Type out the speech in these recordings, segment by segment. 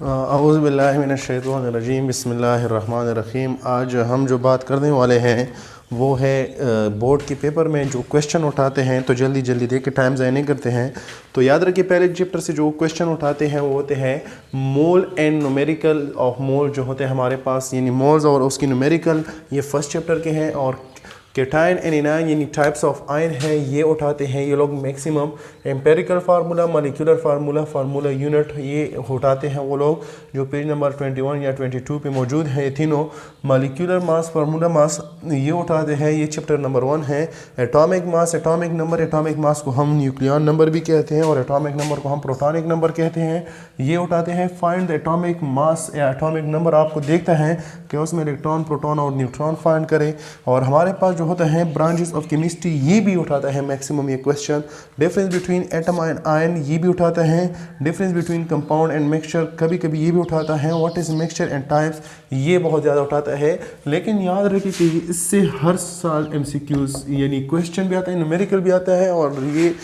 औज़ुबिल्लाहि मिनश्शैतानिर्रजीम बिस्मिल्लाहिर्रहमानिर्रहीम। आज हम जो बात करने वाले हैं वो है बोर्ड के पेपर में जो क्वेश्चन उठाते हैं, तो जल्दी जल्दी देख के टाइम ज़ाया नहीं करते हैं। तो याद रखिए, पहले चैप्टर से जो क्वेश्चन उठाते हैं वो होते हैं mole and numerical of mole जो होते हैं हमारे पास, यानी मोल्स और उसकी न्यूमेरिकल, ये फर्स्ट चैप्टर के हैं। और केटाइन एंड एनाइन यानी टाइप्स ऑफ आयन है, ये उठाते हैं ये लोग maximum. Empirical formula, molecular formula, formula unit, ये उठाते हैं वो लोग जो पेज नंबर 21 या 22 पे मौजूद है। ये तीनों मॉलिक्यूलर मास, फार्मूला मास, ये उठाते हैं। ये चैप्टर नंबर 1 है। Atomic mass, atomic number, atomic mass को हम न्यूक्लियन नंबर भी कहते हैं और एटॉमिक नंबर को हम प्रोटॉनिक नंबर कहते हैं, ये उठाते हैं। फाइंड द एटॉमिक मास या एटॉमिक नंबर आपको देखता है कि उसमें इलेक्ट्रॉन, प्रोटॉन और न्यूट्रॉन फाइंड करें। और हमारे पास जो होता है ब्रांचेस ऑफ केमिस्ट्री, ये भी उठाता है मैक्सिमम ये question. Difference between atom and ion, ये भी उठाता है। Difference between compound and mixture, कभी कभी ये भी उठाता है। What is mixture and types, ये बहुत ज़्यादा उठाता है। लेकिन याद रखिए कि इससे हर साल MCQs यानी क्वेश्चन भी आता है, न्यूमेरिकल भी आता है और ये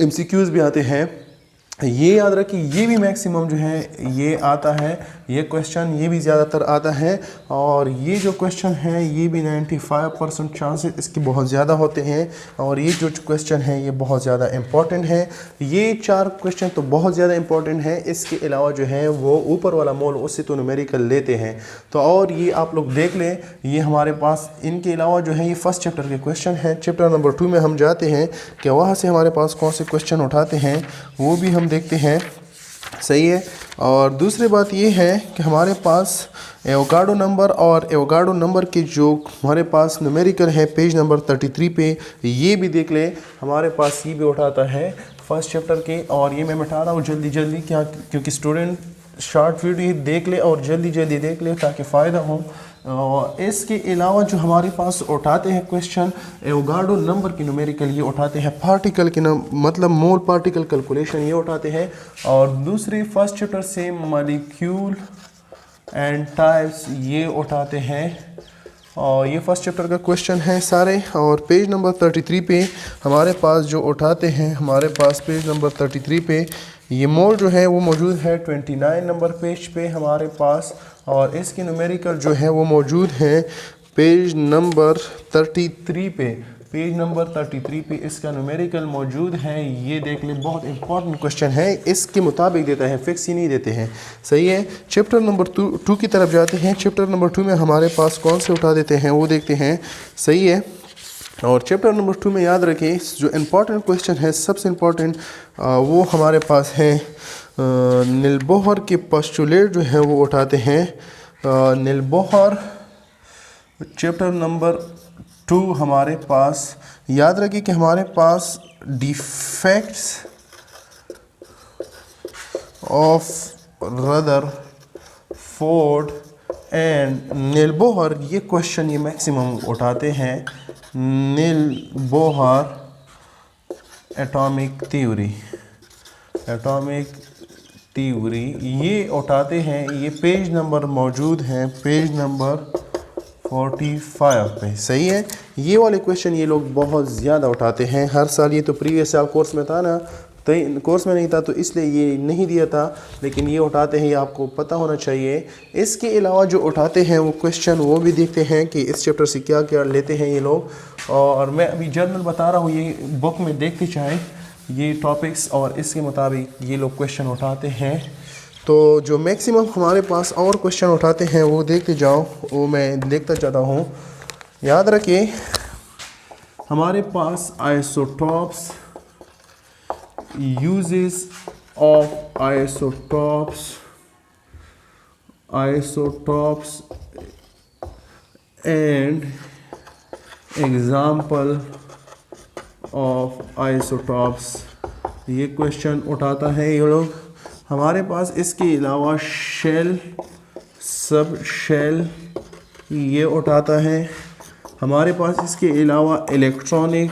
MCQs भी आते हैं। ये याद रखिए, ये भी मैक्सिमम जो है ये आता है, ये क्वेश्चन ये भी ज़्यादातर आता है। और ये जो क्वेश्चन है ये भी 95% चांसेस इसके बहुत ज़्यादा होते हैं। और ये जो क्वेश्चन है ये बहुत ज़्यादा इम्पॉर्टेंट है। ये 4 क्वेश्चन तो बहुत ज़्यादा इम्पॉर्टेंट है। इसके अलावा जो है वो ऊपर वाला मोल, उससे तो न्यूमेरिकल लेते हैं। तो और ये आप लोग देख लें, ये हमारे पास इनके अलावा जो है ये फर्स्ट चैप्टर के क्वेश्चन हैं। चैप्टर नंबर 2 में हम जाते हैं कि वहाँ से हमारे पास कौन से क्वेश्चन उठाते हैं, वो भी हम देखते हैं। सही है। और दूसरी बात ये है कि हमारे पास एवोगाड्रो नंबर और एवोगाड्रो नंबर के जो हमारे पास न्यूमेरिकल है पेज नंबर 33 पे, ये भी देख ले। हमारे पास ये भी उठाता है फर्स्ट चैप्टर के। और ये मैं मिटा रहा हूँ जल्दी जल्दी, क्या क्योंकि स्टूडेंट शॉर्ट वीडियो देख ले और जल्दी जल्दी देख ले ताकि फ़ायदा हो। और इसके अलावा जो हमारे पास उठाते हैं क्वेश्चन एवोगाड्रो नंबर की न्यूमेरिकल, ये उठाते हैं। पार्टिकल की मतलब मोल पार्टिकल कैलकुलेशन, ये उठाते हैं। और दूसरे फर्स्ट चैप्टर से मॉलिक्यूल एंड टाइप्स, ये उठाते हैं। और ये फर्स्ट चैप्टर का क्वेश्चन है सारे। और पेज नंबर 33 पे हमारे पास जो उठाते हैं, हमारे पास पेज नंबर 33 पे ये मोल जो है वो मौजूद है 29 नंबर पेज पे हमारे पास। और इसकी न्यूमेरिकल जो है वो मौजूद है पेज नंबर 33 पे। पेज नंबर 33 पे इसका न्यूमेरिकल मौजूद है। ये देख ले, बहुत इंपॉर्टेंट क्वेश्चन है। इसके मुताबिक देता है, फिक्स ही नहीं देते हैं। सही है। चैप्टर नंबर 2 की तरफ जाते हैं। चैप्टर नंबर 2 में हमारे पास कौन से उठा देते हैं वो देखते हैं। सही है। और चैप्टर नंबर 2 में याद रखें जो इम्पॉर्टेंट क्वेश्चन है, सबसे इम्पॉर्टेंट वो हमारे पास है नील बोहर के पोस्टुलेट जो है वो उठाते हैं। नील बोहर चैप्टर नंबर 2 हमारे पास याद रखिए कि हमारे पास defects of Rutherford and Niels Bohr, ये क्वेश्चन ये मैक्सिमम उठाते हैं। Niels Bohr atomic theory, atomic theory ये उठाते हैं। ये पेज नंबर मौजूद है पेज नंबर 45 पे। सही है। ये वाले क्वेश्चन ये लोग बहुत ज़्यादा उठाते हैं हर साल। ये तो प्रीवियस साल कोर्स में था ना, तो कोर्स में नहीं था तो इसलिए ये नहीं दिया था, लेकिन ये उठाते हैं, ये आपको पता होना चाहिए। इसके अलावा जो उठाते हैं वो क्वेश्चन, वो भी देखते हैं कि इस चैप्टर से क्या क्या लेते हैं ये लोग। और मैं अभी जर्नल बता रहा हूँ, ये बुक में देखते चाहें ये टॉपिक्स, और इसके मुताबिक ये लोग क्वेश्चन उठाते हैं। तो जो मैक्सिमम हमारे पास और क्वेश्चन उठाते हैं वो देखते जाओ, वो मैं देखता जाता हूँ। याद रखिए हमारे पास isotopes, uses of isotopes, isotopes and example of isotopes, ये क्वेश्चन उठाता है ये लोग। हमारे पास इसके अलावा शेल, सब शेल, ये उठाता है। हमारे पास इसके अलावा इलेक्ट्रॉनिक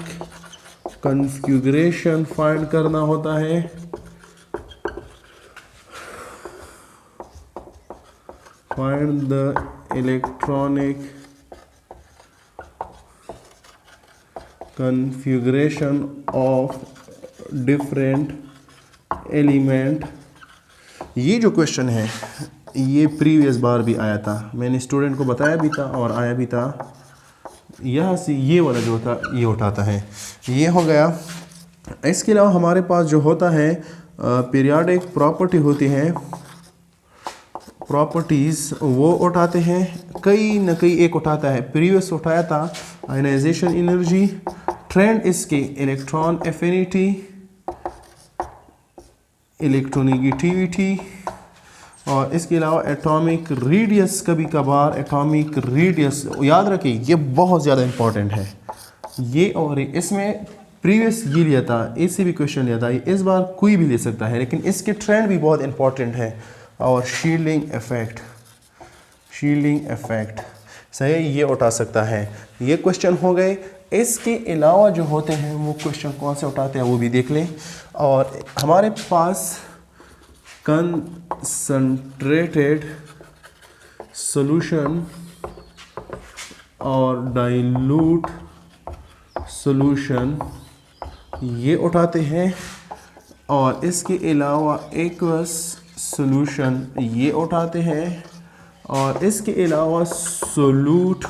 कॉन्फ़िगरेशन फाइंड करना होता है। Find the electronic configuration of different element ये जो क्वेश्चन है ये प्रीवियस बार भी आया था, मैंने स्टूडेंट को बताया भी था और आया भी था। यहाँ से ये वाला जो था ये उठाता है, ये हो गया। इसके अलावा हमारे पास जो होता है पीरियाडिक प्रॉपर्टी होती है, प्रॉपर्टीज़ वो उठाते हैं, कई न कई एक उठाता है। प्रीवियस उठाया था आयनाइजेशन एनर्जी, ट्रेंड इसके इलेक्ट्रॉन एफिनिटी, इलेक्ट्रोनेगेटिविटी, और इसके अलावा एटॉमिक रेडियस। कभी कभार एटॉमिक रेडियस याद रखिए, ये बहुत ज़्यादा इंपॉर्टेंट है ये। और इसमें प्रीवियस ये लिया था, इससे भी क्वेश्चन लिया था, इस बार कोई भी ले सकता है, लेकिन इसके ट्रेंड भी बहुत इंपॉर्टेंट है। और शील्डिंग इफेक्ट, शील्डिंग इफेक्ट सही, ये उठा सकता है। ये क्वेश्चन हो गए। इसके अलावा जो होते हैं वो क्वेश्चन कौन से उठाते हैं वो भी देख लें। और हमारे पास कंसंट्रेटेड सॉल्यूशन और डाइल्यूट सॉल्यूशन ये उठाते हैं। और इसके अलावा एक्वस सॉल्यूशन ये उठाते हैं। और इसके अलावा सोल्यूट,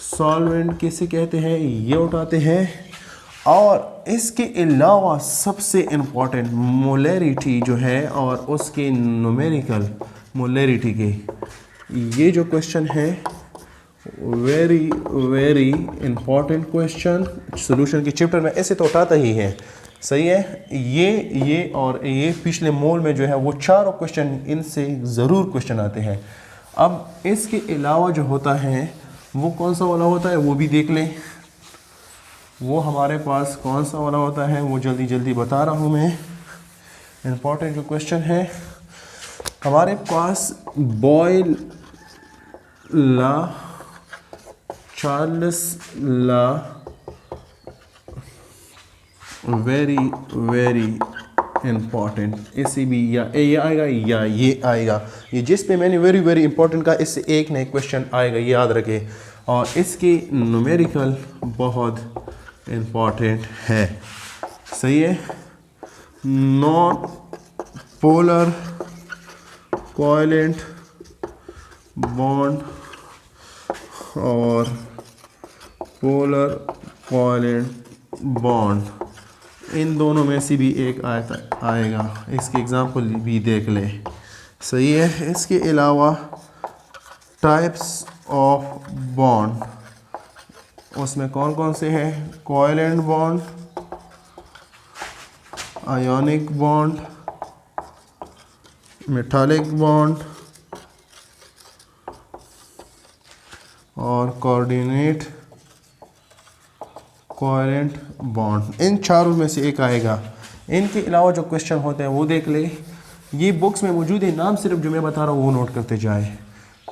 सॉल्वेंट किसे कहते हैं, ये उठाते हैं। और इसके अलावा सबसे इम्पॉर्टेंट मोलैरिटी जो है और उसके न्यूमेरिकल मोलैरिटी के, ये जो क्वेश्चन है very very important question. Solution के चैप्टर में ऐसे तो उठाता ही है, सही है। ये और ये पिछले मोल में जो है वो चारों क्वेश्चन इनसे ज़रूर क्वेश्चन आते हैं। अब इसके अलावा जो होता है वो कौन सा वाला होता है वो भी देख लें। वो हमारे पास कौन सा वाला होता है वो जल्दी जल्दी बता रहा हूँ मैं। इम्पॉर्टेंट जो क्वेश्चन है हमारे पास बॉयल ला, चार्ल्स ला, वेरी वेरी इंपॉर्टेंट। इसी भी या ये आएगा या ये आएगा, ये जिस पे मैंने वेरी वेरी इंपॉर्टेंट का इससे एक नए क्वेश्चन आएगा, ये याद रखें। और इसकी न्यूमेरिकल बहुत इम्पॉर्टेंट है, सही है। नॉन पोलर कोवेलेंट बॉन्ड और पोलर कोवेलेंट बॉन्ड, इन दोनों में से भी एक आएगा। इसके एग्जांपल भी देख ले, सही है। इसके अलावा टाइप्स ऑफ बॉन्ड, उसमें कौन कौन से हैं, covalent bond, ionic bond, metallic bond और कोऑर्डिनेट कोवेलेंट बॉन्ड। इन चारों में से एक आएगा। इनके अलावा जो क्वेश्चन होते हैं वो देख ले, ये बुक्स में मौजूद है, नाम सिर्फ जो मैं बता रहा हूँ वो नोट करते जाए।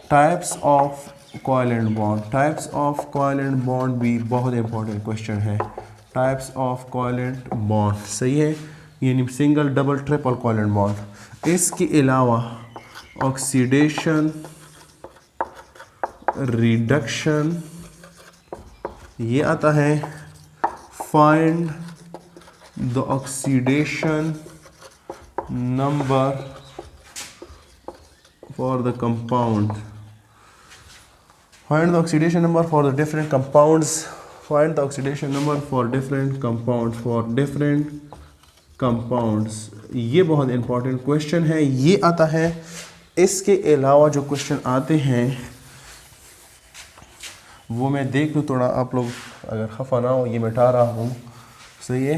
Types of covalent bond, types of covalent bond भी बहुत इंपॉर्टेंट क्वेश्चन है। टाइप्स ऑफ कोवेलेंट बॉन्ड, सही है, यानी single double triple covalent bond. इसके अलावा ऑक्सीडेशन, रिडक्शन ये आता है। Find the oxidation number for the compound, find the oxidation number for the different compounds, find the oxidation number for different compounds, for different compounds। ये बहुत important question है, ये आता है। इसके अलावा जो क्वेश्चन आते हैं वो मैं देख लूँ थोड़ा, आप लोग अगर खफा ना हो, ये मिटा रहा हूँ, सही है।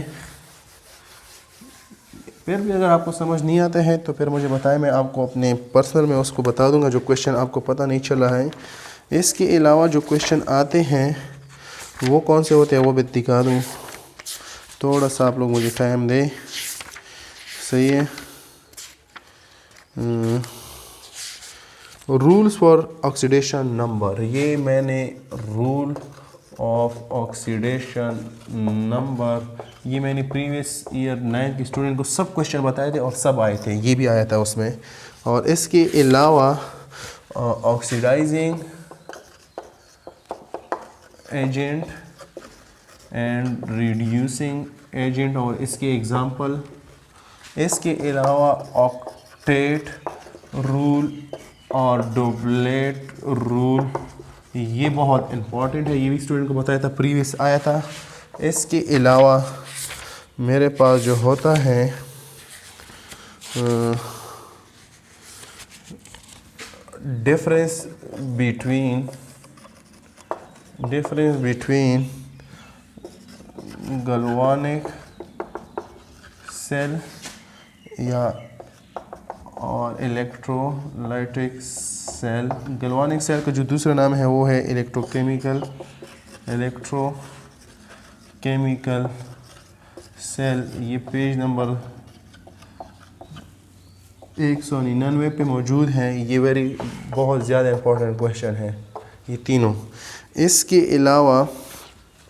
फिर भी अगर आपको समझ नहीं आते हैं तो फिर मुझे बताएं, मैं आपको अपने पर्सनल में उसको बता दूंगा जो क्वेश्चन आपको पता नहीं चला है। इसके अलावा जो क्वेश्चन आते हैं वो कौन से होते हैं वो भी दिखा दूँ, थोड़ा सा आप लोग मुझे टाइम दें, सही है। रूल्स फॉर ऑक्सीडेशन नंबर, ये मैंने रूल ऑफ ऑक्सीडेशन नंबर, ये मैंने प्रीवियस ईयर 9th के स्टूडेंट को सब क्वेश्चन बताए थे और सब आए थे, ये भी आया था उसमें। और इसके अलावा oxidizing agent and reducing agent और इसके एग्जांपल। इसके अलावा टेट रूल और डुप्लेट रूल, ये बहुत इम्पॉर्टेंट है, ये भी स्टूडेंट को बताया था, प्रीवियस आया था। इसके अलावा मेरे पास जो होता है डिफरेंस बिटवीन गैल्वानिक सेल या और इलेक्ट्रोलाइटिक सेल। गैल्वानिक सेल का जो दूसरा नाम है वो है इलेक्ट्रोकेमिकल सेल। ये पेज नंबर 199 पे मौजूद हैं। ये बहुत ज़्यादा इम्पोर्टेंट क्वेश्चन है ये तीनों। इसके अलावा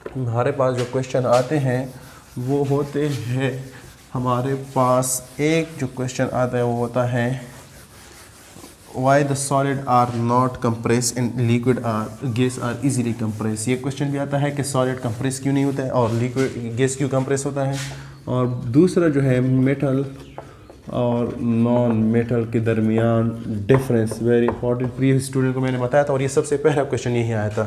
हमारे पास जो क्वेश्चन आते हैं वो होते हैं, हमारे पास एक जो क्वेश्चन आता है वो होता है why the solid are not compress in liquid or gas are easily compress. ये क्वेश्चन भी आता है कि सॉलिड कंप्रेस क्यों नहीं होता है और लिक्विड गैस क्यों कंप्रेस होता है। और दूसरा जो है मेटल और नॉन मेटल के दरमियान difference, very important, previous student को मैंने बताया था और ये सबसे पहला क्वेश्चन यही आया था।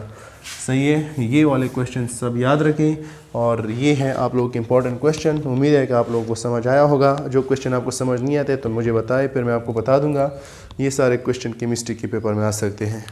सही है, ये वाले क्वेश्चन सब याद रखें और ये हैं आप लोगों के इंपॉर्टेंट क्वेश्चन। उम्मीद है कि आप लोगों को समझ आया होगा। जो क्वेश्चन आपको समझ नहीं आते तो मुझे बताएं, फिर मैं आपको बता दूंगा। ये सारे क्वेश्चन केमिस्ट्री के पेपर में आ सकते हैं।